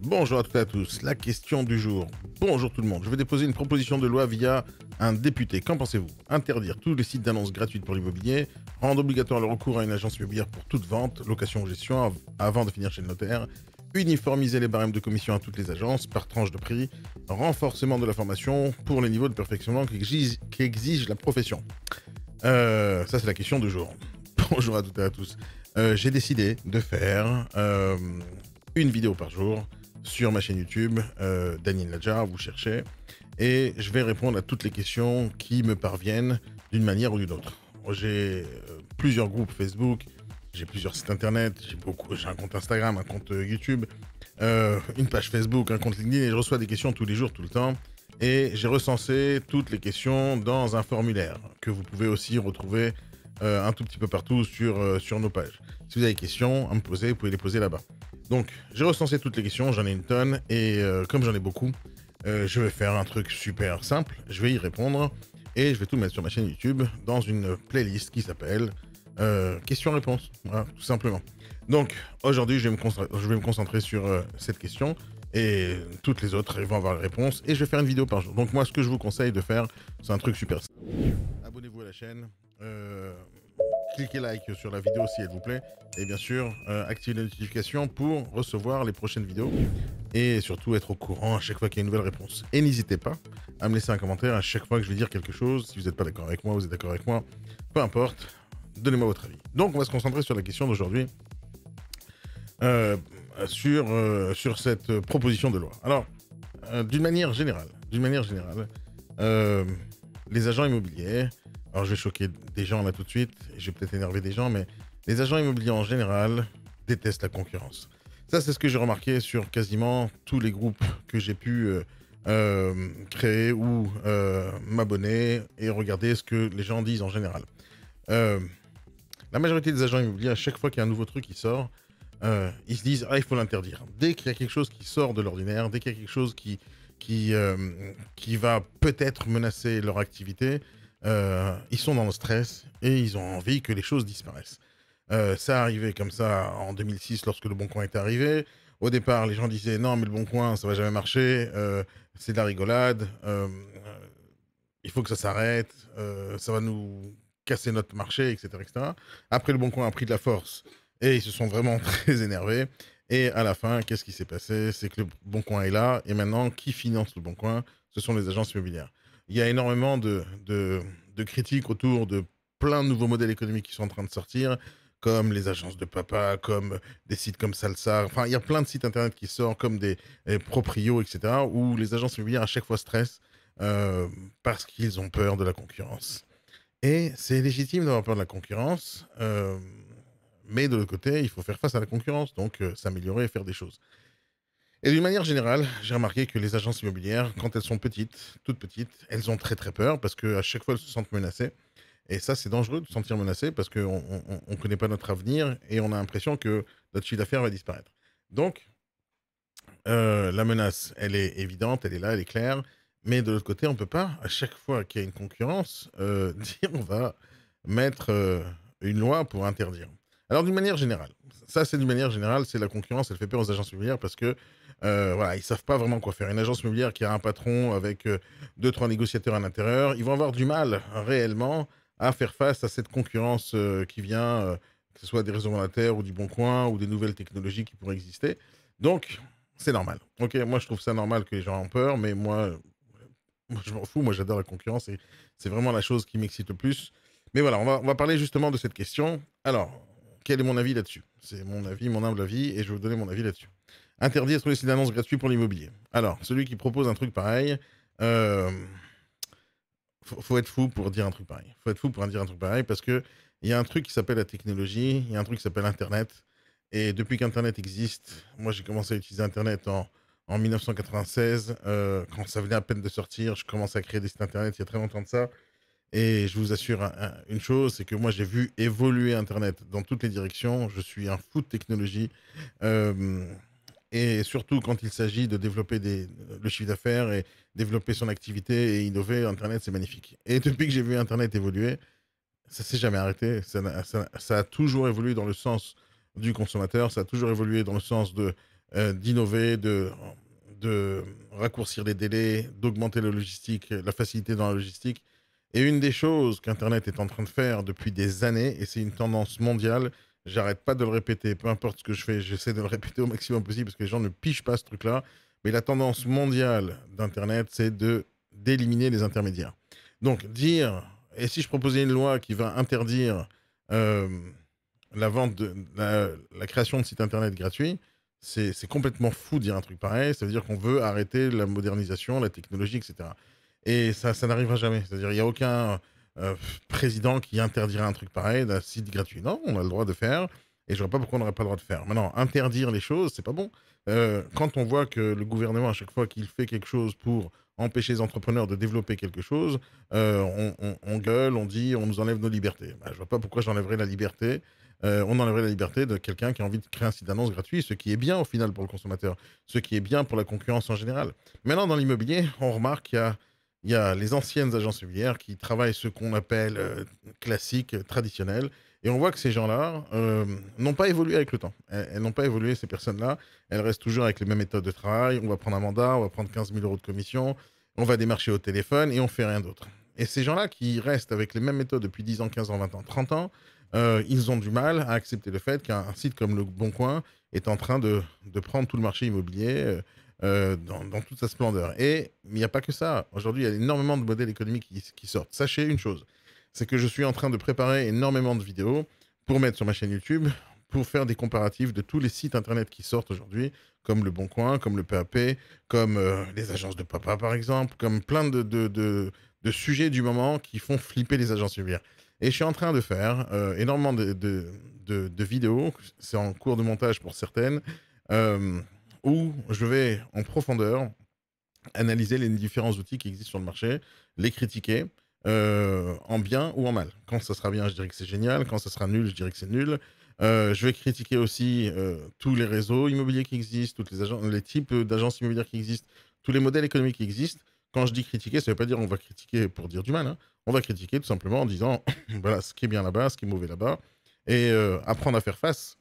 Bonjour à toutes et à tous. La question du jour. Bonjour tout le monde. Je vais déposer une proposition de loi via un député. Qu'en pensez-vous? Interdire tous les sites d'annonces gratuites pour l'immobilier, rendre obligatoire le recours à une agence immobilière pour toute vente, location ou gestion avant de finir chez le notaire, uniformiser les barèmes de commission à toutes les agences par tranche de prix, renforcement de la formation pour les niveaux de perfectionnement qu'exige la profession. Ça, c'est la question du jour. Bonjour à toutes et à tous. J'ai décidé de faire une vidéo par jour sur ma chaîne YouTube, Daniel Nadjar, vous cherchez, et je vais répondre à toutes les questions qui me parviennent d'une manière ou d'une autre. J'ai plusieurs groupes Facebook, j'ai plusieurs sites internet, j'ai un compte Instagram, un compte YouTube, une page Facebook, un compte LinkedIn, et je reçois des questions tous les jours, tout le temps. Et j'ai recensé toutes les questions dans un formulaire que vous pouvez aussi retrouver un tout petit peu partout sur nos pages. Si vous avez des questions à me poser, vous pouvez les poser là-bas. Donc, j'ai recensé toutes les questions, j'en ai une tonne, et comme j'en ai beaucoup, je vais faire un truc super simple, je vais y répondre, et je vais tout mettre sur ma chaîne YouTube dans une playlist qui s'appelle questions-réponses, voilà, tout simplement. Donc, aujourd'hui, je vais me concentrer sur cette question, et toutes les autres, elles vont avoir les réponses, et je vais faire une vidéo par jour. Donc moi, ce que je vous conseille de faire, c'est un truc super simple. Abonnez-vous à la chaîne, cliquez like sur la vidéo si elle vous plaît, et bien sûr, activez les notifications pour recevoir les prochaines vidéos, et surtout être au courant à chaque fois qu'il y a une nouvelle réponse. Et n'hésitez pas à me laisser un commentaire à chaque fois que je vais dire quelque chose. Si vous n'êtes pas d'accord avec moi, vous êtes d'accord avec moi, peu importe, donnez-moi votre avis. Donc on va se concentrer sur la question d'aujourd'hui, euh, sur cette proposition de loi. Alors, d'une manière générale, euh, les agents immobiliers, alors je vais choquer des gens là tout de suite, et je vais peut-être énerver des gens, mais les agents immobiliers en général détestent la concurrence. Ça, c'est ce que j'ai remarqué sur quasiment tous les groupes que j'ai pu créer ou m'abonner et regarder ce que les gens disent en général. Euh, la majorité des agents immobiliers, à chaque fois qu'il y a un nouveau truc qui sort, ils se disent: ah, il faut l'interdire. Dès qu'il y a quelque chose qui sort de l'ordinaire, dès qu'il y a quelque chose qui va peut-être menacer leur activité, ils sont dans le stress et ils ont envie que les choses disparaissent. Ça arrivait comme ça en 2006 lorsque le Bon Coin est arrivé. Au départ, les gens disaient: non, mais le Bon Coin, ça va jamais marcher, c'est de la rigolade, il faut que ça s'arrête, ça va nous casser notre marché, etc., etc. Après, le Bon Coin a pris de la force et ils se sont vraiment très énervés. Et à la fin, qu'est-ce qui s'est passé? C'est que le Bon Coin est là, et maintenant, qui finance le Bon Coin? Ce sont les agences immobilières. Il y a énormément de critiques autour de plein de nouveaux modèles économiques qui sont en train de sortir, comme les agences de papa, comme des sites comme Salsa. Enfin, il y a plein de sites internet qui sortent, comme des proprios, etc., où les agences immobilières à chaque fois stressent euh, parce qu'ils ont peur de la concurrence. Et c'est légitime d'avoir peur de la concurrence, mais de l'autre côté, il faut faire face à la concurrence, donc s'améliorer et faire des choses. Et d'une manière générale, j'ai remarqué que les agences immobilières, quand elles sont petites, toutes petites, elles ont très très peur parce qu'à chaque fois, elles se sentent menacées. Et ça, c'est dangereux de se sentir menacé parce qu'on ne connaît pas notre avenir et on a l'impression que notre chiffre d'affaires va disparaître. Donc, la menace, elle est évidente, elle est là, elle est claire. Mais de l'autre côté, on ne peut pas, à chaque fois qu'il y a une concurrence, dire on va mettre une loi pour interdire. Alors, d'une manière générale, ça, c'est d'une manière générale, c'est la concurrence, elle fait peur aux agences immobilières parce que, voilà, ils ne savent pas vraiment quoi faire. Une agence immobilière qui a un patron avec deux, trois négociateurs à l'intérieur, ils vont avoir du mal réellement à faire face à cette concurrence qui vient, que ce soit des réseaux monétaires ou du Bon Coin ou des nouvelles technologies qui pourraient exister. Donc, c'est normal. OK, moi, je trouve ça normal que les gens aient peur, mais moi je m'en fous. Moi, j'adore la concurrence et c'est vraiment la chose qui m'excite le plus. Mais voilà, on va parler justement de cette question. Alors, quel est mon avis là-dessus? C'est mon avis, mon humble avis, et je vais vous donner mon avis là-dessus. Interdire tous les sites d'annonces gratuits pour l'immobilier. Alors, celui qui propose un truc pareil, euh, faut être fou pour dire un truc pareil. Faut être fou pour dire un truc pareil parce que il y a un truc qui s'appelle la technologie, il y a un truc qui s'appelle Internet. Et depuis qu'Internet existe, moi j'ai commencé à utiliser Internet en 1996, quand ça venait à peine de sortir. Je commençais à créer des sites Internet il y a très longtemps de ça. Et je vous assure une chose, c'est que moi j'ai vu évoluer Internet dans toutes les directions. Je suis un fou de technologie. Euh, et surtout quand il s'agit de développer le chiffre d'affaires et développer son activité et innover, Internet, c'est magnifique. Et depuis que j'ai vu Internet évoluer, ça s'est jamais arrêté. Ça a toujours évolué dans le sens du consommateur, ça a toujours évolué dans le sens de d'innover, de raccourcir les délais, d'augmenter la logistique, la facilité dans la logistique. Et une des choses qu'Internet est en train de faire depuis des années, et c'est une tendance mondiale, j'arrête pas de le répéter, peu importe ce que je fais, j'essaie de le répéter au maximum possible parce que les gens ne pigent pas ce truc-là, mais la tendance mondiale d'Internet, c'est d'éliminer les intermédiaires. Donc dire, et si je proposais une loi qui va interdire euh, la vente la création de sites internet gratuits, c'est complètement fou de dire un truc pareil. Ça veut dire qu'on veut arrêter la modernisation, la technologie, etc. Et ça n'arrivera jamais. C'est-à-dire il n'y a aucun euh, président qui interdirait un truc pareil d'un site gratuit. Non, on a le droit de faire. Et je vois pas pourquoi on n'aurait pas le droit de faire. Maintenant, interdire les choses, c'est pas bon. Quand on voit que le gouvernement, à chaque fois qu'il fait quelque chose pour empêcher les entrepreneurs de développer quelque chose, on gueule, on dit, on nous enlève nos libertés. Bah, je vois pas pourquoi j'enlèverais la liberté. On enlèverait la liberté de quelqu'un qui a envie de créer un site d'annonce gratuit, ce qui est bien au final pour le consommateur, ce qui est bien pour la concurrence en général. Maintenant, dans l'immobilier, on remarque qu'il y a les anciennes agences immobilières qui travaillent ce qu'on appelle classique, traditionnel. Et on voit que ces gens-là n'ont pas évolué avec le temps. Elles n'ont pas évolué, ces personnes-là. Elles restent toujours avec les mêmes méthodes de travail. On va prendre un mandat, on va prendre 15 000 € de commission, on va démarcher au téléphone et on fait rien d'autre. Et ces gens-là qui restent avec les mêmes méthodes depuis 10 ans, 15 ans, 20 ans, 30 ans, ils ont du mal à accepter le fait qu'un site comme Le Bon Coin est en train de prendre tout le marché immobilier dans toute sa splendeur. Et il n'y a pas que ça. Aujourd'hui, il y a énormément de modèles économiques qui sortent. Sachez une chose, c'est que je suis en train de préparer énormément de vidéos pour mettre sur ma chaîne YouTube, pour faire des comparatifs de tous les sites internet qui sortent aujourd'hui, comme Le Bon Coin, comme le PAP, comme les agences de papa par exemple, comme plein de sujets du moment qui font flipper les agences immobilières. Et je suis en train de faire énormément de vidéos, c'est en cours de montage pour certaines, euh, où je vais en profondeur analyser les différents outils qui existent sur le marché, les critiquer, en bien ou en mal. Quand ça sera bien, je dirais que c'est génial. Quand ça sera nul, je dirais que c'est nul. Je vais critiquer aussi tous les réseaux immobiliers qui existent, les types d'agences immobilières qui existent, tous les modèles économiques qui existent. Quand je dis critiquer, ça ne veut pas dire on va critiquer pour dire du mal, hein. On va critiquer tout simplement en disant voilà ce qui est bien là-bas, ce qui est mauvais là-bas, et apprendre à faire face.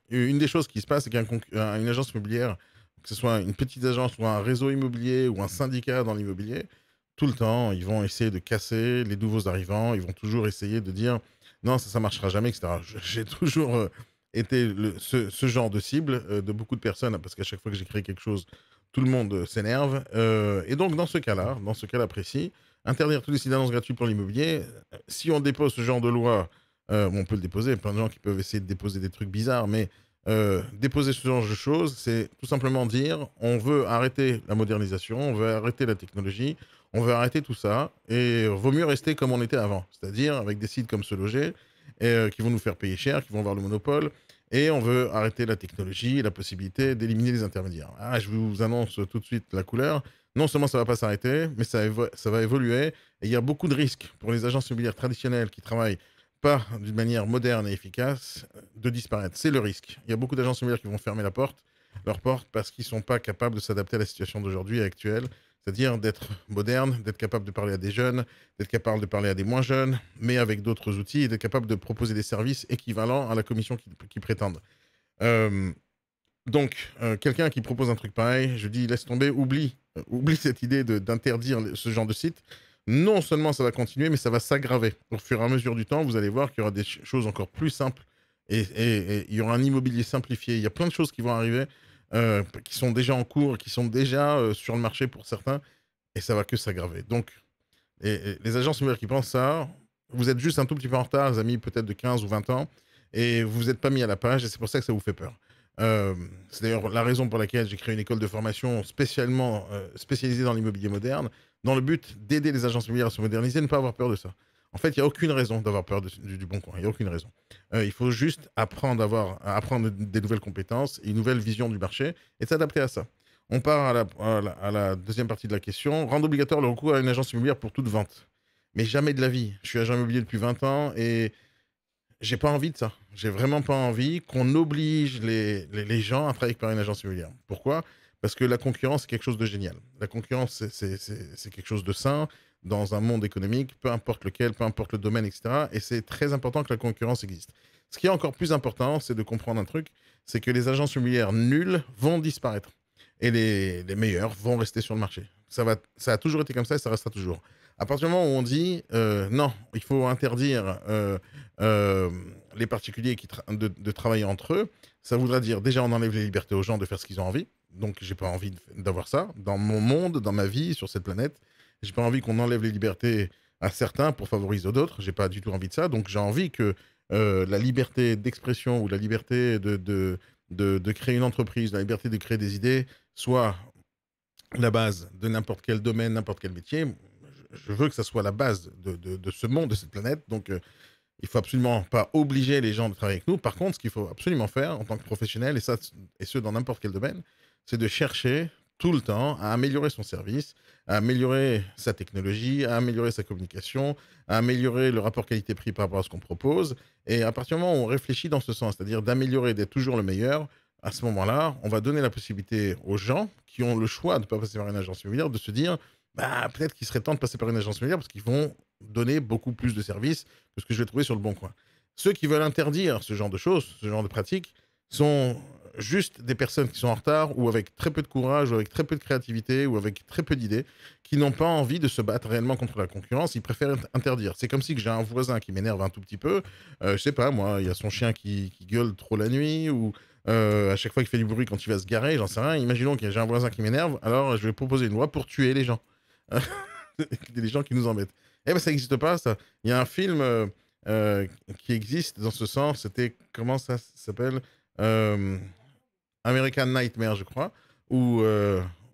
Une des choses qui se passe, c'est qu'une agence immobilière, que ce soit une petite agence ou un réseau immobilier ou un syndicat dans l'immobilier, tout le temps, ils vont essayer de casser les nouveaux arrivants. Ils vont toujours essayer de dire non, ça ne marchera jamais, etc. J'ai toujours été ce genre de cible de beaucoup de personnes parce qu'à chaque fois que j'ai créé quelque chose, tout le monde s'énerve. Et donc, dans ce cas-là précis, interdire tous les sites d'annonces gratuits pour l'immobilier, si on dépose ce genre de loi, bon, on peut le déposer. Plein de gens qui peuvent essayer de déposer des trucs bizarres, mais déposer ce genre de choses, c'est tout simplement dire on veut arrêter la modernisation, on veut arrêter la technologie, on veut arrêter tout ça, et vaut mieux rester comme on était avant, c'est-à-dire avec des sites comme Se Loger, qui vont nous faire payer cher, qui vont avoir le monopole, et on veut arrêter la technologie, la possibilité d'éliminer les intermédiaires. Ah, je vous annonce tout de suite la couleur. Non seulement ça ne va pas s'arrêter, mais ça va évoluer, et il y a beaucoup de risques pour les agences immobilières traditionnelles qui travaillent pas d'une manière moderne et efficace, de disparaître. C'est le risque. Il y a beaucoup d'agences immobilières qui vont fermer leur porte parce qu'ils ne sont pas capables de s'adapter à la situation d'aujourd'hui et actuelle, c'est-à-dire d'être moderne, d'être capable de parler à des jeunes, d'être capable de parler à des moins jeunes, mais avec d'autres outils, et d'être capable de proposer des services équivalents à la commission qui prétendent. Euh, Quelqu'un qui propose un truc pareil, je dis laisse tomber, oublie cette idée d'interdire ce genre de site. Non seulement ça va continuer, mais ça va s'aggraver. Au fur et à mesure du temps, vous allez voir qu'il y aura des choses encore plus simples et il y aura un immobilier simplifié. Il y a plein de choses qui vont arriver, qui sont déjà en cours, qui sont déjà sur le marché pour certains, et ça va que s'aggraver. Donc, les agences immobilières qui pensent ça, vous êtes juste un tout petit peu en retard, les amis, peut-être de 15 ou 20 ans, et vous vous êtes pas mis à la page, et c'est pour ça que ça vous fait peur. C'est d'ailleurs la raison pour laquelle j'ai créé une école de formation spécialement spécialisée dans l'immobilier moderne, dans le but d'aider les agences immobilières à se moderniser et ne pas avoir peur de ça. En fait, il n'y a aucune raison d'avoir peur du Bon Coin. Il n'y a aucune raison. Il faut juste à apprendre des nouvelles compétences et une nouvelle vision du marché et de s'adapter à ça. On part à la deuxième partie de la question. Rendre obligatoire le recours à une agence immobilière pour toute vente. Mais jamais de la vie. Je suis agent immobilier depuis 20 ans et j'ai pas envie de ça. J'ai vraiment pas envie qu'on oblige les gens à travailler par une agence immobilière. Pourquoi? Parce que la concurrence, c'est quelque chose de génial. La concurrence, c'est quelque chose de sain dans un monde économique, peu importe lequel, peu importe le domaine, etc. Et c'est très important que la concurrence existe. Ce qui est encore plus important, c'est de comprendre un truc, c'est que les agences immobilières nulles vont disparaître et les meilleures vont rester sur le marché. Ça a toujours été comme ça et ça restera toujours. À partir du moment où on dit non, il faut interdire les particuliers de travailler entre eux, ça voudra dire déjà on enlève les libertés aux gens de faire ce qu'ils ont envie. Donc j'ai pas envie d'avoir ça dans mon monde, dans ma vie, sur cette planète. J'ai pas envie qu'on enlève les libertés à certains pour favoriser d'autres. J'ai pas du tout envie de ça. Donc j'ai envie que la liberté d'expression ou la liberté de créer une entreprise, la liberté de créer des idées soit la base de n'importe quel domaine, n'importe quel métier. Je veux que ça soit la base de ce monde, de cette planète. Donc, il faut absolument pas obliger les gens de travailler avec nous. Par contre, ce qu'il faut absolument faire en tant que professionnel, et ce dans n'importe quel domaine, c'est de chercher tout le temps à améliorer son service, à améliorer sa technologie, à améliorer sa communication, à améliorer le rapport qualité-prix par rapport à ce qu'on propose. Et à partir du moment où on réfléchit dans ce sens, c'est-à-dire d'améliorer, d'être toujours le meilleur, à ce moment-là, on va donner la possibilité aux gens qui ont le choix de ne pas passer par une agence immobilière de se dire bah, peut-être qu'il serait temps de passer par une agence immobilière parce qu'ils vont donner beaucoup plus de services que ce que je vais trouver sur le bon coin. Ceux qui veulent interdire ce genre de choses, ce genre de pratiques, sont juste des personnes qui sont en retard ou avec très peu de courage, ou avec très peu de créativité, ou avec très peu d'idées, qui n'ont pas envie de se battre réellement contre la concurrence. Ils préfèrent interdire. C'est comme si j'ai un voisin qui m'énerve un tout petit peu. Je sais pas, moi, il y a son chien qui gueule trop la nuit, ou à chaque fois qu'il fait du bruit quand il va se garer, j'en sais rien. Imaginons que j'ai un voisin qui m'énerve, alors je vais proposer une loi pour tuer les gens. Les gens qui nous embêtent. Eh ben ça n'existe pas, ça. Il y a un film euh, qui existe dans ce sens. C'était, comment ça s'appelle Euh, American Nightmare, je crois, où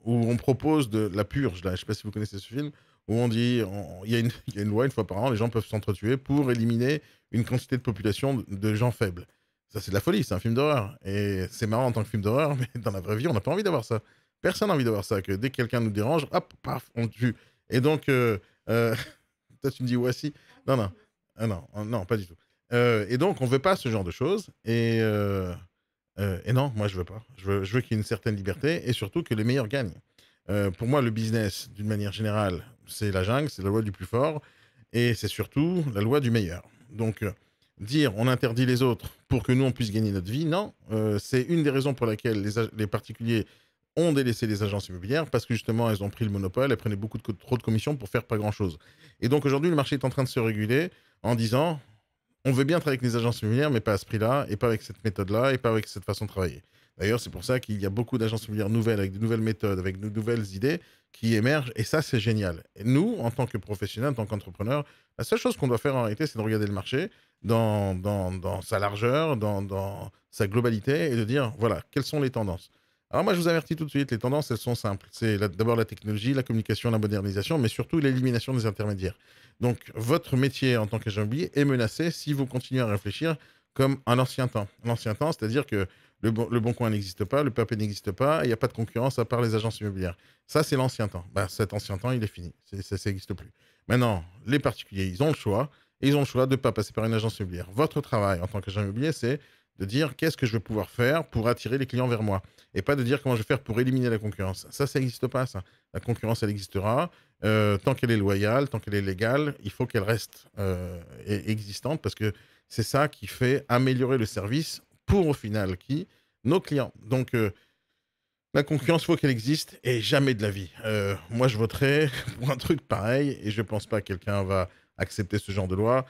on propose de la purge, là. Je ne sais pas si vous connaissez ce film, où on dit, il y a une loi, une fois par an, les gens peuvent s'entretuer pour éliminer une quantité de population de gens faibles. Ça, c'est de la folie, c'est un film d'horreur. Et c'est marrant en tant que film d'horreur, mais dans la vraie vie, on n'a pas envie d'avoir ça. Personne n'a envie d'avoir ça, que dès que quelqu'un nous dérange, hop, paf, on tue. Et donc, euh, toi, tu me dis, ouais, si. Non, non. Ah, non, non, pas du tout. Et donc, on veut pas ce genre de choses. Et non, moi, je veux pas. Je veux qu'il y ait une certaine liberté et surtout que les meilleurs gagnent. Pour moi, le business, d'une manière générale, c'est la jungle, c'est la loi du plus fort et c'est surtout la loi du meilleur. Donc, dire on interdit les autres pour que nous, on puisse gagner notre vie, non. C'est une des raisons pour laquelle les particuliers ont délaissé les agences immobilières parce que justement, elles ont pris le monopole, elles prenaient beaucoup trop de commissions pour faire pas grand-chose. Et donc, aujourd'hui, le marché est en train de se réguler en disant on veut bien travailler avec les agences immobilières, mais pas à ce prix-là, et pas avec cette méthode-là, et pas avec cette façon de travailler. D'ailleurs, c'est pour ça qu'il y a beaucoup d'agences immobilières nouvelles, avec de nouvelles méthodes, avec de nouvelles idées qui émergent, et ça, c'est génial. Et nous, en tant que professionnels, en tant qu'entrepreneurs, la seule chose qu'on doit faire en réalité, c'est de regarder le marché dans sa largeur, dans sa globalité, et de dire, voilà, quelles sont les tendances. Alors moi, je vous avertis tout de suite, les tendances, elles sont simples. C'est d'abord la technologie, la communication, la modernisation, mais surtout l'élimination des intermédiaires. Donc, votre métier en tant qu'agent immobilier est menacé si vous continuez à réfléchir comme un ancien temps. L'ancien temps, c'est-à-dire que le bon coin n'existe pas, le papier n'existe pas, il n'y a pas de concurrence à part les agences immobilières. Ça, c'est l'ancien temps. Bah, cet ancien temps, il est fini. Ça n'existe plus. Maintenant, les particuliers, ils ont le choix. Et ils ont le choix de ne pas passer par une agence immobilière. Votre travail en tant qu'agent immobilier, c'est de dire qu'est-ce que je vais pouvoir faire pour attirer les clients vers moi. Et pas de dire comment je vais faire pour éliminer la concurrence. Ça n'existe pas, ça. La concurrence, elle existera. Tant qu'elle est loyale, tant qu'elle est légale, il faut qu'elle reste existante parce que c'est ça qui fait améliorer le service pour, au final, qui nos clients. Donc, la concurrence, il faut qu'elle existe et jamais de la vie. Moi, je voterai pour un truc pareil et je ne pense pas que quelqu'un va accepter ce genre de loi,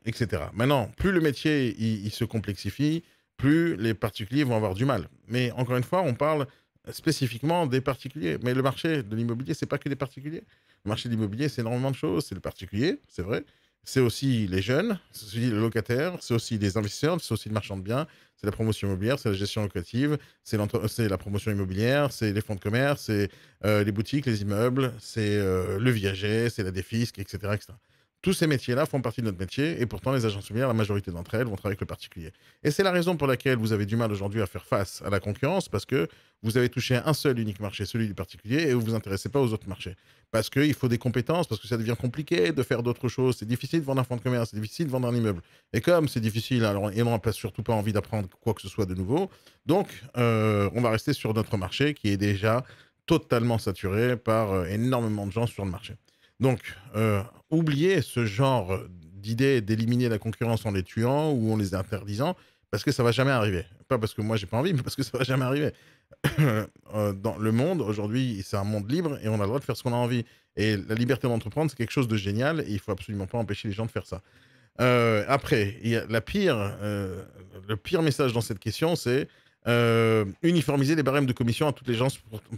etc. Maintenant, plus le métier il se complexifie, plus les particuliers vont avoir du mal. Mais encore une fois, on parle spécifiquement des particuliers. Mais le marché de l'immobilier, c'est pas que des particuliers. Le marché de l'immobilier, c'est énormément de choses. C'est le particulier, c'est vrai. C'est aussi les jeunes, c'est aussi les locataires, c'est aussi les investisseurs, c'est aussi le marchand de biens, c'est la promotion immobilière, c'est la gestion locative, c'est la promotion immobilière, c'est les fonds de commerce, c'est les boutiques, les immeubles, c'est le viager, c'est la défisque, etc., etc. Tous ces métiers-là font partie de notre métier et pourtant les agences immobilières, la majorité d'entre elles, vont travailler avec le particulier. Et c'est la raison pour laquelle vous avez du mal aujourd'hui à faire face à la concurrence parce que vous avez touché un seul unique marché, celui du particulier, et vous vous intéressez pas aux autres marchés. Parce qu'il faut des compétences, parce que ça devient compliqué de faire d'autres choses. C'est difficile de vendre un fonds de commerce, c'est difficile de vendre un immeuble. Et comme c'est difficile, alors, et on n'a surtout pas envie d'apprendre quoi que ce soit de nouveau, donc on va rester sur notre marché qui est déjà totalement saturé par énormément de gens sur le marché. Donc, oubliez ce genre d'idée d'éliminer la concurrence en les tuant ou en les interdisant, parce que ça va jamais arriver. Pas parce que moi j'ai pas envie, mais parce que ça va jamais arriver. Dans le monde, aujourd'hui, c'est un monde libre et on a le droit de faire ce qu'on a envie. Et la liberté d'entreprendre, c'est quelque chose de génial et il faut absolument pas empêcher les gens de faire ça. Après, il y a le pire message dans cette question, c'est uniformiser les barèmes de commission à toutes les gens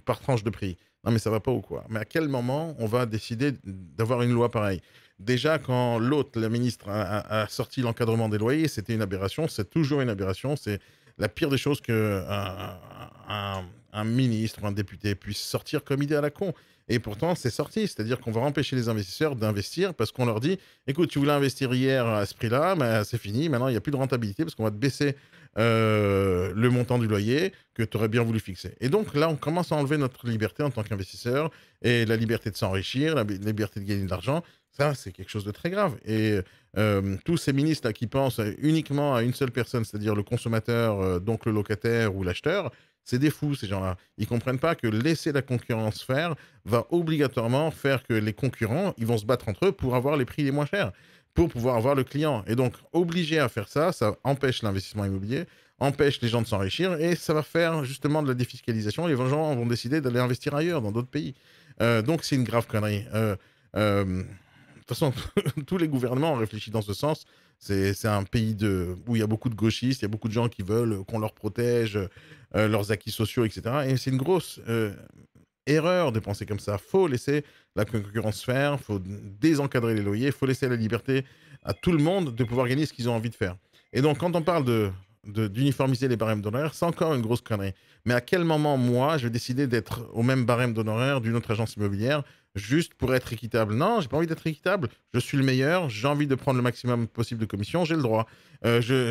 par tranche de prix. Non, mais ça va pas ou quoi? Mais à quel moment on va décider d'avoir une loi pareille? Déjà, quand l'autre, la ministre, a sorti l'encadrement des loyers, c'était une aberration, c'est toujours une aberration, c'est la pire des choses un ministre ou un député puisse sortir comme idée à la con. Et pourtant, c'est sorti, c'est-à-dire qu'on va empêcher les investisseurs d'investir parce qu'on leur dit: écoute, tu voulais investir hier à ce prix-là, mais c'est fini. Maintenant, il n'y a plus de rentabilité parce qu'on va te baisser le montant du loyer que tu aurais bien voulu fixer. Et donc là, on commence à enlever notre liberté en tant qu'investisseur et la liberté de s'enrichir, la liberté de gagner de l'argent. Ça, c'est quelque chose de très grave. Et tous ces ministres là, qui pensent uniquement à une seule personne, c'est-à-dire le consommateur, donc le locataire ou l'acheteur, c'est des fous, ces gens-là. Ils comprennent pas que laisser la concurrence faire va obligatoirement faire que les concurrents, ils vont se battre entre eux pour avoir les prix les moins chers, pour pouvoir avoir le client. Et donc, obligé à faire ça, ça empêche l'investissement immobilier, empêche les gens de s'enrichir et ça va faire justement de la défiscalisation. Les gens vont décider d'aller investir ailleurs, dans d'autres pays. Donc, c'est une grave connerie. De toute façon, tous les gouvernements ont réfléchi dans ce sens. C'est un pays où il y a beaucoup de gauchistes, il y a beaucoup de gens qui veulent qu'on leur protège leurs acquis sociaux, etc. Et c'est une grosse erreur de penser comme ça. Faut laisser la concurrence faire, faut désencadrer les loyers, faut laisser la liberté à tout le monde de pouvoir gagner ce qu'ils ont envie de faire. Et donc, quand on parle d'uniformiser les barèmes d'honoraires, c'est encore une grosse connerie. Mais à quel moment, moi, je vais décider d'être au même barème d'honoraires d'une autre agence immobilière juste pour être équitable? Non, j'ai pas envie d'être équitable. Je suis le meilleur, j'ai envie de prendre le maximum possible de commission, j'ai le droit.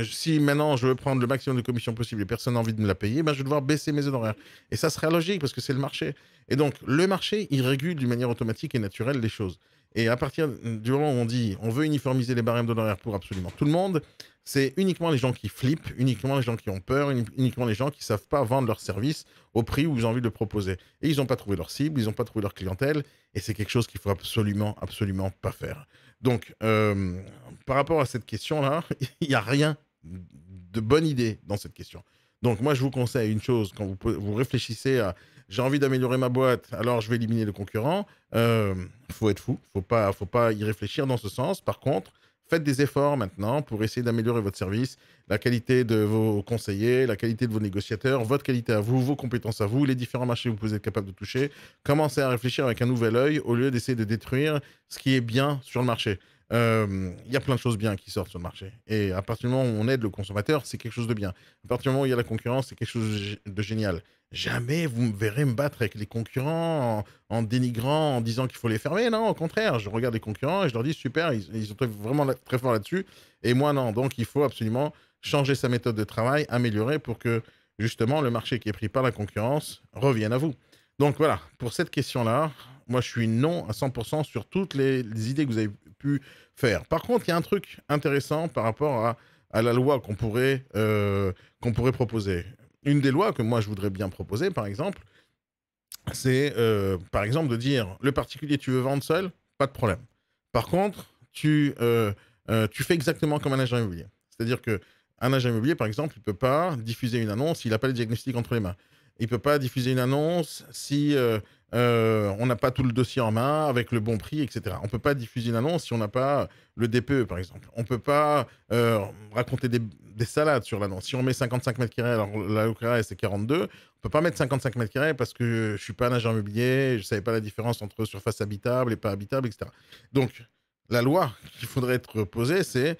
Si maintenant je veux prendre le maximum de commission possible et personne n'a envie de me la payer, ben, je vais devoir baisser mes honoraires. Et ça serait logique parce que c'est le marché. Et donc, le marché, il régule d'une manière automatique et naturelle les choses. Et à partir du moment où on dit on veut uniformiser les barèmes d'honoraires pour absolument tout le monde, c'est uniquement les gens qui flippent, uniquement les gens qui ont peur, uniquement les gens qui ne savent pas vendre leurs services au prix où ils ont envie de le proposer. Et ils n'ont pas trouvé leur cible, ils n'ont pas trouvé leur clientèle, et c'est quelque chose qu'il faut absolument, absolument pas faire. Donc, par rapport à cette question-là, il n'y a rien de bonne idée dans cette question. Donc, moi, je vous conseille une chose, quand vous réfléchissez à j'ai envie d'améliorer ma boîte, alors je vais éliminer le concurrent, faut être fou, faut pas y réfléchir dans ce sens. Par contre, faites des efforts maintenant pour essayer d'améliorer votre service, la qualité de vos conseillers, la qualité de vos négociateurs, votre qualité à vous, vos compétences à vous, les différents marchés que vous êtes capable de toucher. Commencez à réfléchir avec un nouvel œil au lieu d'essayer de détruire ce qui est bien sur le marché. Il y a plein de choses bien qui sortent sur le marché. Et à partir du moment où on aide le consommateur, c'est quelque chose de bien. À partir du moment où il y a la concurrence, c'est quelque chose de génial. Jamais vous me verrez me battre avec les concurrents en dénigrant, en disant qu'il faut les fermer. Non, au contraire, je regarde les concurrents et je leur dis super, ils sont vraiment très forts là-dessus. Et moi, non. Donc, il faut absolument changer sa méthode de travail, améliorer pour que justement le marché qui est pris par la concurrence revienne à vous. Donc voilà, pour cette question-là, moi je suis non à 100% sur toutes les idées que vous avez pu faire. Par contre, il y a un truc intéressant par rapport à la loi qu'on pourrait proposer. Une des lois que moi je voudrais bien proposer, par exemple, c'est par exemple de dire le particulier tu veux vendre seul, pas de problème. Par contre, tu fais exactement comme un agent immobilier. C'est-à-dire que un agent immobilier, par exemple, il ne peut pas diffuser une annonce s'il n'a pas le diagnostic entre les mains. Il ne peut pas diffuser une annonce si on n'a pas tout le dossier en main avec le bon prix, etc. On ne peut pas diffuser une annonce si on n'a pas le DPE, par exemple. On ne peut pas raconter des salades sur l'annonce. Si on met 55 mètres carrés, alors la locale c'est 42, on ne peut pas mettre 55 mètres carrés parce que je ne suis pas un agent immobilier, je ne savais pas la différence entre surface habitable et pas habitable, etc. Donc, la loi qu'il faudrait être posée, c'est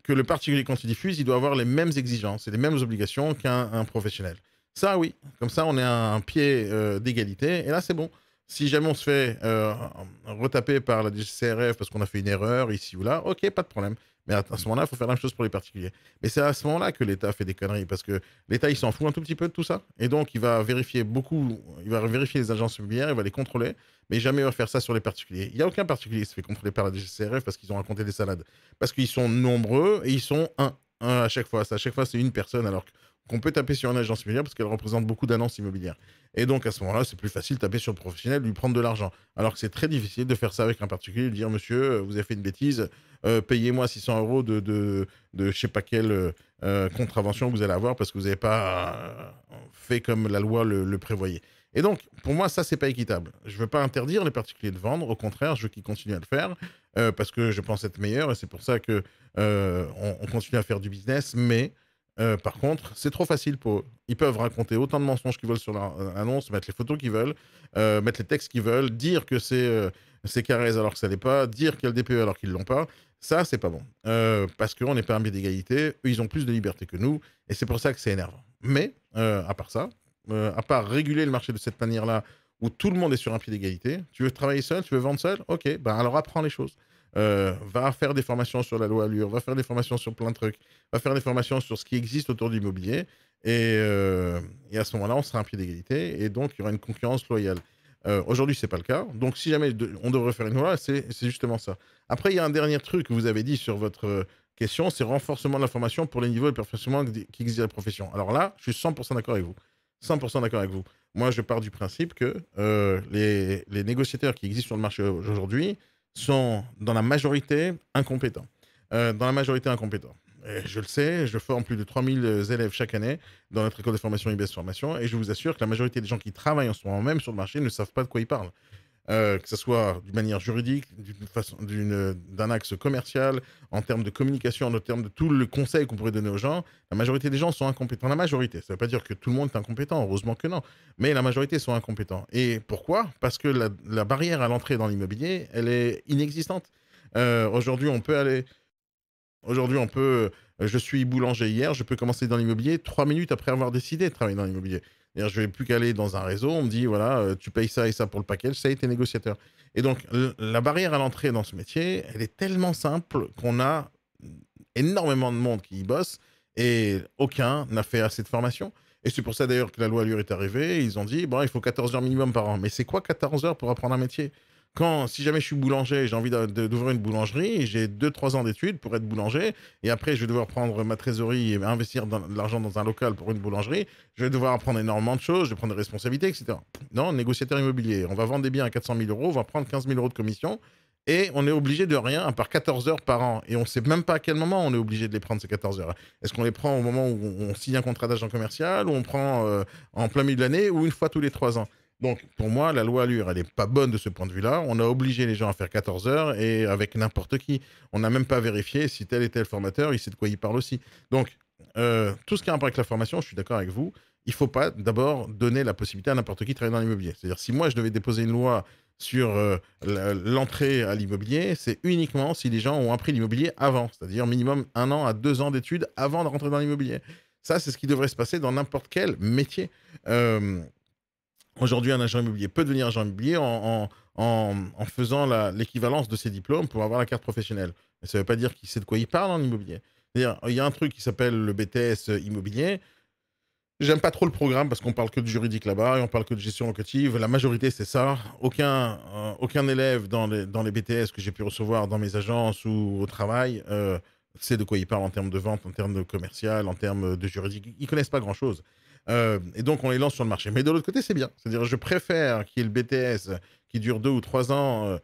que le particulier, quand il diffuse, il doit avoir les mêmes exigences et les mêmes obligations qu'un professionnel. Ça, oui. Comme ça, on est à un pied d'égalité. Et là, c'est bon. Si jamais on se fait retaper par la DGCCRF parce qu'on a fait une erreur ici ou là, ok, pas de problème. Mais à ce moment-là, il faut faire la même chose pour les particuliers. Mais c'est à ce moment-là que l'État fait des conneries, parce que l'État, il s'en fout un tout petit peu de tout ça. Et donc, il va vérifier les agences immobilières, il va les contrôler, mais jamais il va faire ça sur les particuliers. Il n'y a aucun particulier qui se fait contrôler par la DGCCRF parce qu'ils ont raconté des salades. Parce qu'ils sont nombreux et ils sont un à chaque fois. À chaque fois, c'est une personne, alors qu'on peut taper sur une agence immobilière parce qu'elle représente beaucoup d'annonces immobilières. Et donc, à ce moment-là, c'est plus facile de taper sur le professionnel, lui prendre de l'argent. Alors que c'est très difficile de faire ça avec un particulier, de dire, monsieur, vous avez fait une bêtise, payez-moi 600 euros de je sais pas quelle contravention que vous allez avoir parce que vous n'avez pas fait comme la loi le prévoyait. Et donc, pour moi, ça, c'est pas équitable. Je veux pas interdire les particuliers de vendre. Au contraire, je veux qu'ils continuent à le faire parce que je pense être meilleur et c'est pour ça que on continue à faire du business. Mais par contre, c'est trop facile pour eux. Ils peuvent raconter autant de mensonges qu'ils veulent sur leur annonce, mettre les photos qu'ils veulent, mettre les textes qu'ils veulent, dire que c'est Carrez alors que ça l'est pas, dire qu'il y a le DPE alors qu'ils l'ont pas. Ça, c'est pas bon. Parce qu'on n'est pas un biais d'égalité. Eux, ils ont plus de liberté que nous. Et c'est pour ça que c'est énervant. Mais, à part ça, à part réguler le marché de cette manière-là, où tout le monde est sur un pied d'égalité, tu veux travailler seul, tu veux vendre seul, ok, ben alors apprends les choses. Va faire des formations sur la loi Allure, va faire des formations sur plein de trucs, va faire des formations sur ce qui existe autour de l'immobilier, et à ce moment-là, on sera à un pied d'égalité, et donc il y aura une concurrence loyale. Aujourd'hui, c'est pas le cas, donc si jamais on devrait faire une loi, c'est justement ça. Après, il y a un dernier truc que vous avez dit sur votre question, c'est renforcement de la formation pour les niveaux et perfectionnement qui existent dans la profession. Alors là, je suis 100% d'accord avec vous. 100% d'accord avec vous. Moi, je pars du principe que les négociateurs qui existent sur le marché aujourd'hui sont, dans la majorité, incompétents. Dans la majorité, incompétents. Et je le sais, je forme plus de 3000 élèves chaque année dans notre école de formation IBS Formation, et je vous assure que la majorité des gens qui travaillent en ce moment même sur le marché ne savent pas de quoi ils parlent. Que ce soit d'une manière juridique, d'un axe commercial, en termes de communication, en termes de tout le conseil qu'on pourrait donner aux gens, la majorité des gens sont incompétents. La majorité, ça ne veut pas dire que tout le monde est incompétent, heureusement que non, mais la majorité sont incompétents. Et pourquoi? Parce que la barrière à l'entrée dans l'immobilier, elle est inexistante. Aujourd'hui, on peut aller... Aujourd'hui, on peut... je suis boulanger hier, je peux commencer dans l'immobilier 3 minutes après avoir décidé de travailler dans l'immobilier. C'est-à-dire, je vais plus qu'aller dans un réseau, on me dit, voilà, tu payes ça et ça pour le package, ça a été négociateur. Et donc, la barrière à l'entrée dans ce métier, elle est tellement simple qu'on a énormément de monde qui y bosse et aucun n'a fait assez de formation. Et c'est pour ça d'ailleurs que la loi Allure est arrivée. Ils ont dit, bon, il faut 14 heures minimum par an. Mais c'est quoi 14 heures pour apprendre un métier? Si jamais je suis boulanger, j'ai envie d'ouvrir une boulangerie, j'ai 2-3 ans d'études pour être boulanger, et après je vais devoir prendre ma trésorerie et investir de l'argent dans un local pour une boulangerie, je vais devoir apprendre énormément de choses, je vais prendre des responsabilités, etc. Non, négociateur immobilier, on va vendre des biens à 400 000 euros, on va prendre 15 000 euros de commission, et on est obligé de rien à part 14 heures par an. Et on ne sait même pas à quel moment on est obligé de les prendre, ces 14 heures. Est-ce qu'on les prend au moment où on signe un contrat d'agent commercial, ou on prend en plein milieu de l'année, ou une fois tous les 3 ans? Donc, pour moi, la loi Allure, elle n'est pas bonne de ce point de vue-là. On a obligé les gens à faire 14 heures et avec n'importe qui. On n'a même pas vérifié si tel et tel formateur, il sait de quoi il parle aussi. Donc, tout ce qui a un rapport avec la formation, je suis d'accord avec vous. Il ne faut pas d'abord donner la possibilité à n'importe qui de travailler dans l'immobilier. C'est-à-dire, si moi, je devais déposer une loi sur l'entrée à l'immobilier, c'est uniquement si les gens ont appris l'immobilier avant. C'est-à-dire minimum 1 an à 2 ans d'études avant de rentrer dans l'immobilier. Ça, c'est ce qui devrait se passer dans n'importe quel métier. Aujourd'hui, un agent immobilier peut devenir agent immobilier en faisant l'équivalence de ses diplômes pour avoir la carte professionnelle. Mais ça ne veut pas dire qu'il sait de quoi il parle en immobilier. C'est-à-dire, il y a un truc qui s'appelle le BTS immobilier. J'aime pas trop le programme parce qu'on parle que de juridique là-bas et on parle que de gestion locative. La majorité, c'est ça. Aucun élève dans les BTS que j'ai pu recevoir dans mes agences ou au travail sait de quoi il parle en termes de vente, en termes de commercial, en termes de juridique. Ils connaissent pas grand-chose. Et donc, on les lance sur le marché. Mais de l'autre côté, c'est bien. C'est-à-dire, je préfère qu'il y ait le BTS qui dure 2 ou 3 ans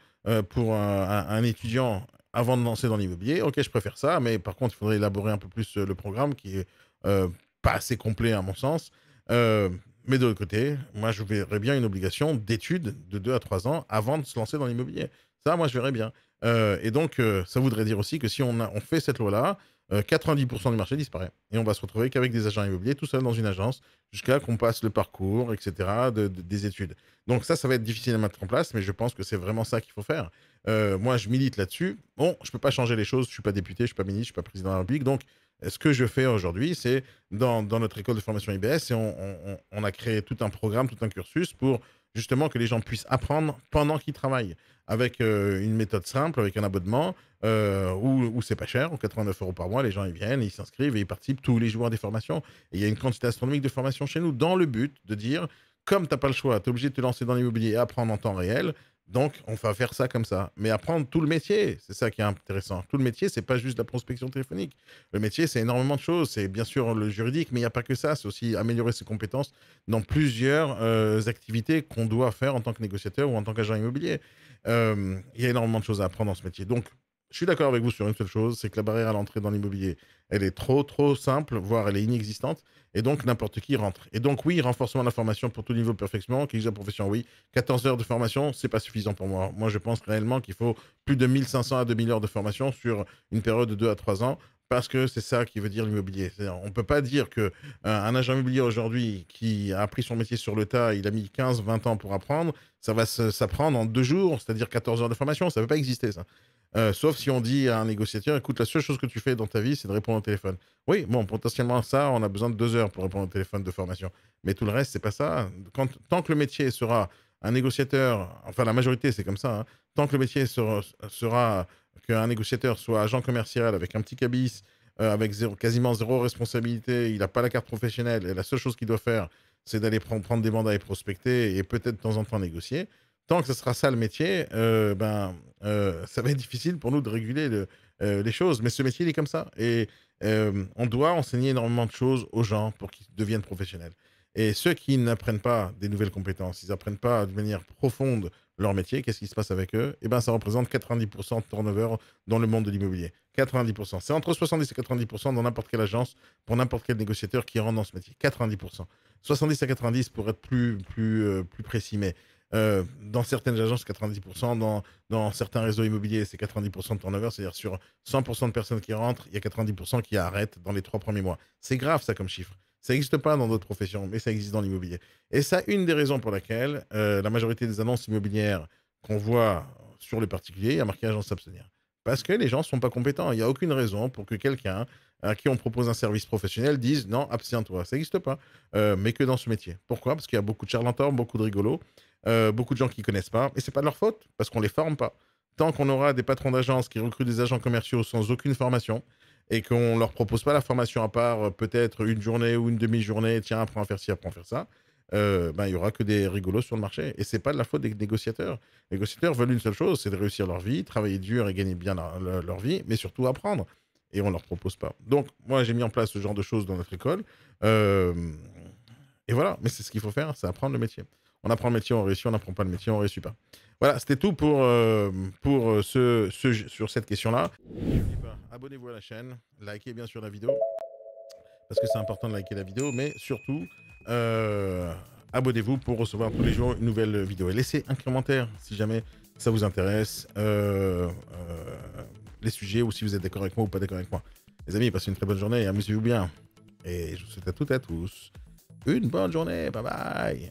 pour un étudiant avant de lancer dans l'immobilier. Ok, je préfère ça, mais par contre, il faudrait élaborer un peu plus le programme qui est pas assez complet à mon sens. Mais de l'autre côté, moi, je verrais bien une obligation d'études de 2 à 3 ans avant de se lancer dans l'immobilier. Ça, moi, je verrais bien. Et donc, ça voudrait dire aussi que si on fait cette loi-là, 90% du marché disparaît. Et on va se retrouver qu'avec des agents immobiliers tout seul dans une agence jusqu'à qu'on passe le parcours, etc., des études. Donc ça va être difficile à mettre en place, mais je pense que c'est vraiment ça qu'il faut faire. Moi, je milite là-dessus. Bon, je ne peux pas changer les choses. Je ne suis pas député, je ne suis pas ministre, je ne suis pas président de la République. Donc, ce que je fais aujourd'hui, c'est dans notre école de formation IBS, et on a créé tout un programme, tout un cursus pour justement que les gens puissent apprendre pendant qu'ils travaillent, avec une méthode simple, avec un abonnement, où c'est pas cher, 89 € par mois, les gens ils viennent, ils s'inscrivent et ils participent tous les jours à des formations. Et il y a une quantité astronomique de formations chez nous, dans le but de dire, comme tu n'as pas le choix, tu es obligé de te lancer dans l'immobilier et apprendre en temps réel, Donc, on va faire ça comme ça. Mais apprendre tout le métier, c'est ça qui est intéressant. Tout le métier, c'est pas juste la prospection téléphonique. Le métier, c'est énormément de choses. C'est bien sûr le juridique, mais il n'y a pas que ça. C'est aussi améliorer ses compétences dans plusieurs activités qu'on doit faire en tant que négociateur ou en tant qu'agent immobilier. Il y a énormément de choses à apprendre dans ce métier. Donc, je suis d'accord avec vous sur une seule chose, c'est que la barrière à l'entrée dans l'immobilier, elle est trop simple, voire elle est inexistante, et donc n'importe qui rentre. Et donc oui, renforcement de la formation pour tout niveau de perfectionnement, qui dit la profession, oui, 14 heures de formation, c'est pas suffisant pour moi. Moi, je pense réellement qu'il faut plus de 1500 à 2000 heures de formation sur une période de 2 à 3 ans, parce que c'est ça qui veut dire l'immobilier. On ne peut pas dire que un agent immobilier aujourd'hui qui a appris son métier sur le tas, il a mis 15-20 ans pour apprendre, ça va s'apprendre en 2 jours, c'est-à-dire 14 heures de formation. Ça ne peut pas exister, ça. Sauf si on dit à un négociateur, écoute, la seule chose que tu fais dans ta vie, c'est de répondre au téléphone. Oui, bon, potentiellement, ça, on a besoin de 2 heures pour répondre au téléphone de formation. Mais tout le reste, c'est pas ça. Tant que le métier sera un négociateur, enfin, la majorité, c'est comme ça, hein, tant que le métier sera qu'un négociateur soit agent commercial avec un petit cabis, avec quasiment zéro responsabilité, il n'a pas la carte professionnelle, et la seule chose qu'il doit faire, c'est d'aller prendre des mandats et prospecter, et peut-être de temps en temps négocier. Tant que ce sera ça le métier, ça va être difficile pour nous de réguler les choses. Mais ce métier, il est comme ça. Et on doit enseigner énormément de choses aux gens pour qu'ils deviennent professionnels. Et ceux qui n'apprennent pas des nouvelles compétences, ils n'apprennent pas de manière profonde leur métier, qu'est-ce qui se passe avec eux? Eh ben, ça représente 90% de turnover dans le monde de l'immobilier. 90%. C'est entre 70 et 90% dans n'importe quelle agence, pour n'importe quel négociateur qui rentre dans ce métier. 90%. 70 à 90 pour être plus précis. Mais dans certaines agences, 90%, dans certains réseaux immobiliers, c'est 90% de turnover, c'est-à-dire sur 100% de personnes qui rentrent, il y a 90% qui arrêtent dans les 3 premiers mois. C'est grave ça comme chiffre. Ça n'existe pas dans d'autres professions, mais ça existe dans l'immobilier. Et ça, une des raisons pour laquelle la majorité des annonces immobilières qu'on voit sur le particulier, il y a marqué agence s'abstenir. Parce que les gens ne sont pas compétents. Il n'y a aucune raison pour que quelqu'un à qui on propose un service professionnel dise non, abstiens-toi. Ça n'existe pas, mais que dans ce métier. Pourquoi? Parce qu'il y a beaucoup de charlatans, beaucoup de rigolos, beaucoup de gens qui ne connaissent pas. Et c'est pas de leur faute, parce qu'on ne les forme pas. Tant qu'on aura des patrons d'agence qui recrutent des agents commerciaux sans aucune formation et qu'on ne leur propose pas la formation à part, peut-être une journée ou une demi-journée, tiens, apprends à faire ci, apprends à faire ça, il y aura que des rigolos sur le marché. Et c'est pas de la faute des négociateurs. Les négociateurs veulent une seule chose, c'est de réussir leur vie, travailler dur et gagner bien leur vie, mais surtout apprendre. Et on ne leur propose pas. Donc, moi, j'ai mis en place ce genre de choses dans notre école. Euh, et voilà, mais c'est ce qu'il faut faire, c'est apprendre le métier. On apprend le métier, on réussit, on n'apprend pas le métier, on réussit pas. Voilà, c'était tout pour sur cette question-là. N'oubliez pas, abonnez-vous à la chaîne, likez bien sûr la vidéo, parce que c'est important de liker la vidéo, mais surtout, euh, abonnez-vous pour recevoir tous les jours une nouvelle vidéo. Et laissez un commentaire si jamais ça vous intéresse, les sujets, ou si vous êtes d'accord avec moi ou pas d'accord avec moi. Les amis, passez une très bonne journée et amusez-vous bien. Et je vous souhaite à toutes et à tous une bonne journée. Bye bye.